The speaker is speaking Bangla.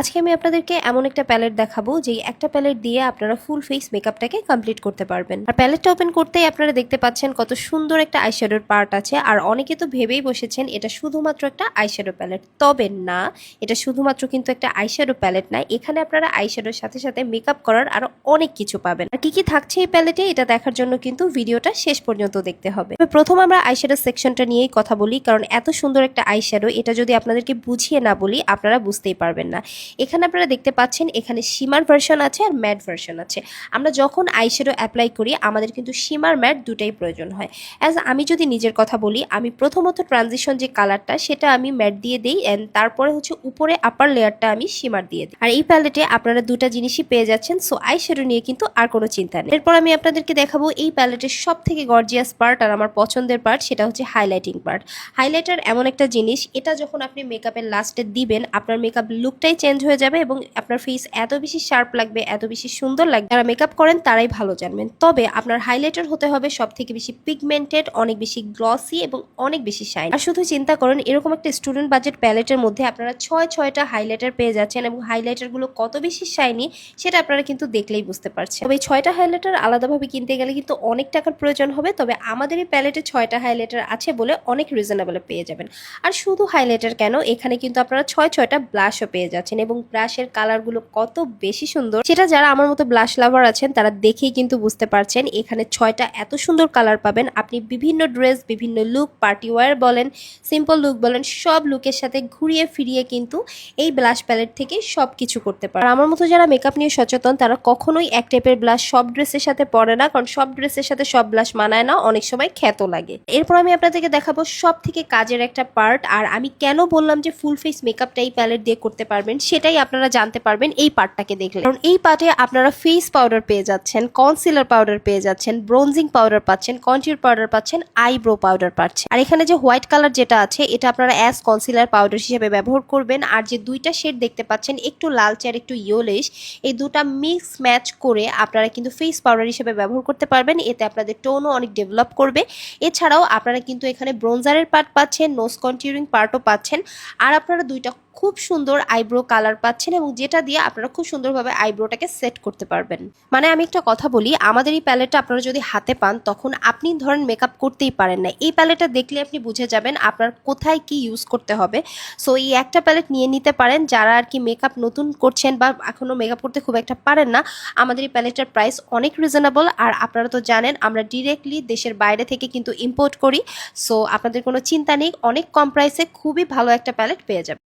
আজকে আমি আপনাদেরকে এমন একটা প্যালেট দেখাবো যে একটা প্যালেট দিয়ে আপনারা ফুল ফেস মেকআপটাকে কমপ্লিট করতে পারবেন। আর প্যালেটটা ওপেন করতেই আপনারা দেখতে পাচ্ছেন কত সুন্দর একটা আইশ্যাডোর পার্ট আছে। আর অনেকে তো ভেবেই বসেছেন এটা শুধুমাত্র একটা আইশ্যাডো প্যালেট, তবে না, এটা শুধুমাত্র কিন্তু একটা আইশ্যাডো প্যালেট না। এখানে আপনারা আইশ্যাডোর সাথে সাথে মেকআপ করার আরো অনেক কিছু পাবেন। আর কি কি থাকছে এই প্যালেটে এটা দেখার জন্য কিন্তু ভিডিওটা শেষ পর্যন্ত দেখতে হবে। প্রথম আমরা আইশ্যাডো সেকশনটা নিয়েই কথা বলি, কারণ এত সুন্দর একটা আইশ্যাডো এটা যদি আপনাদেরকে বুঝিয়ে না বলি আপনারা বুঝতেই পারবেন না। এখানে আপনারা দেখতে পাচ্ছেন এখানে শিমার ভার্সন আছে আর ম্যাট ভার্সন আছে। আমরা যখন আইশ্যাডো অ্যাপ্লাই করি আমাদের কিন্তু শিমার ম্যাট দুটাই প্রয়োজন হয়। অ্যাজ আমি যদি নিজের কথা বলি, আমি প্রথমত ট্রানজিশন যে কালারটা সেটা আমি ম্যাট দিয়ে দিই, অ্যান্ড তারপরে হচ্ছে উপরে আপার লেয়ারটা আমি শিমার দিয়ে দিই। আর এই প্যালেটে আপনারা দুটা জিনিসই পেয়ে যাচ্ছেন, সো আইশ্যাডো নিয়ে কিন্তু আর কোনো চিন্তা নেই। এরপর আমি আপনাদেরকে দেখাবো এই প্যালেটের সব থেকে গর্জিয়াস পার্ট আর আমার পছন্দের পার্ট, সেটা হচ্ছে হাইলাইটিং পার্ট। হাইলাইটার এমন একটা জিনিস, এটা যখন আপনি মেকআপের লাস্টে দিবেন আপনার মেকআপ লুকটাই চেঞ্জ হয়ে যাবে এবং আপনার ফেস এত বেশি শার্প লাগবে, এত বেশি সুন্দর লাগবে। যারা মেকআপ করেন তারাই ভালো জানবেন। তবে আপনার হাইলাইটার হতে হবে সব থেকে বেশি পিগমেন্টেড, অনেক বেশি গ্লসি এবং অনেক বেশি শাইন। আর শুধু চিন্তা করেন এরকম একটা স্টুডেন্ট বাজেট প্যালেটের মধ্যে আপনারা ছয়টা হাইলাইটার পেয়ে যাচ্ছেন এবং হাইলাইটার গুলো কত বেশি শাইনি সেটা আপনারা কিন্তু দেখলেই বুঝতে পারছেন। তবে এই 6টা হাইলাইটার আলাদাভাবে কিনতে গেলে কিন্তু অনেক টাকার প্রয়োজন হবে। তবে আমাদের এই প্যালেটে 6টা হাইলাইটার আছে বলে অনেক রিজনেবলে পেয়ে যাবেন। আর শুধু হাইলাইটার কেন, এখানে কিন্তু আপনারা ছয়টা ব্লাশও পেয়ে যাচ্ছেন এবং ব্রাশের কালারগুলো কত বেশি সুন্দর সেটা যারা আমার মতো ব্লাশ লাভার আছেন তারা দেখেই কিন্তু বুঝতে পারছেন। এখানে 6টা এত সুন্দর কালার পাবেন, আপনি বিভিন্ন ড্রেস, বিভিন্ন লুক, পার্টি ওয়্যার বলেন, সিম্পল লুক বলেন, সব লুকের সাথে ঘুরিয়ে ফিরিয়ে কিন্তু এই ব্লাশ প্যালেট থেকে সব কিছু করতে পারেন। আর আমার মতো যারা মেকআপ নিয়ে সচেতন তারা কখনোই এক টাইপের ব্লাশ সব ড্রেসের সাথে পরে না, কারণ সব ড্রেসের সাথে সব ব্লাশ মানায় না, অনেক সময় খ্যাত লাগে। এরপর আমি আপনাদেরকে দেখাবো সব থেকে কাজের একটা পার্ট। আর আমি কেন বললাম যে ফুল ফেস মেকআপটা এই প্যালেট দিয়ে করতে পারবেন সেটাই আপনারা জানতে পারবেন এই পার্টটাকে দেখলে। কারণ এই পার্টে আপনারা ফেস পাউডার পেয়ে যাচ্ছেন, কনসিলার পাউডার পেয়ে যাচ্ছেন, ব্রোনজিং পাউডার পাচ্ছেন, কন্ট্যুর পাউডার পাচ্ছেন, আইব্রো পাউডার পাচ্ছেন। আর এখানে যে হোয়াইট কালার যেটা আছে এটা আপনারা অ্যাজ কনসিলার পাউডার হিসেবে ব্যবহার করবেন। আর যে দুইটা শেড দেখতে পাচ্ছেন, একটু লালচে আর একটু ইয়েলোইশ, এই দুটা মিক্স ম্যাচ করে আপনারা কিন্তু ফেস পাউডার হিসেবে ব্যবহার করতে পারবেন। এতে আপনাদের টোনও অনেক ডেভেলপ করবে। এছাড়াও আপনারা কিন্তু এখানে ব্রোনজারের পার্ট পাচ্ছেন, নোজ কন্ট্যুরিং পার্টও পাচ্ছেন। আর আপনারা দুইটা খুব সুন্দর আইব্রো কালার পাচ্ছেন এবং যেটা দিয়ে আপনারা খুব সুন্দরভাবে আইব্রোটাকে সেট করতে পারবেন। মানে আমি একটা কথা বলি, আমাদের এই প্যালেটটা আপনারা যদি হাতে পান তখন আপনি ধরেন মেকআপ করতেই পারেন না, এই প্যালেটটা দেখলে আপনি বুঝে যাবেন আপনার কোথায় কি ইউজ করতে হবে। সো এই একটা প্যালেট নিয়ে নিতে পারেন যারা আর কি মেকআপ নতুন করছেন বা এখনো মেকআপ করতে খুব একটা পারেন না। আমাদের এই প্যালেটটার প্রাইস অনেক রিজনেবল। আর আপনারা তো জানেন আমরা ডিরেক্টলি দেশের বাইরে থেকে কিন্তু ইম্পোর্ট করি। সো আপনাদের কোনো চিন্তা নেই, অনেক কম প্রাইসে খুবই ভালো একটা প্যালেট পেয়ে যাবেন।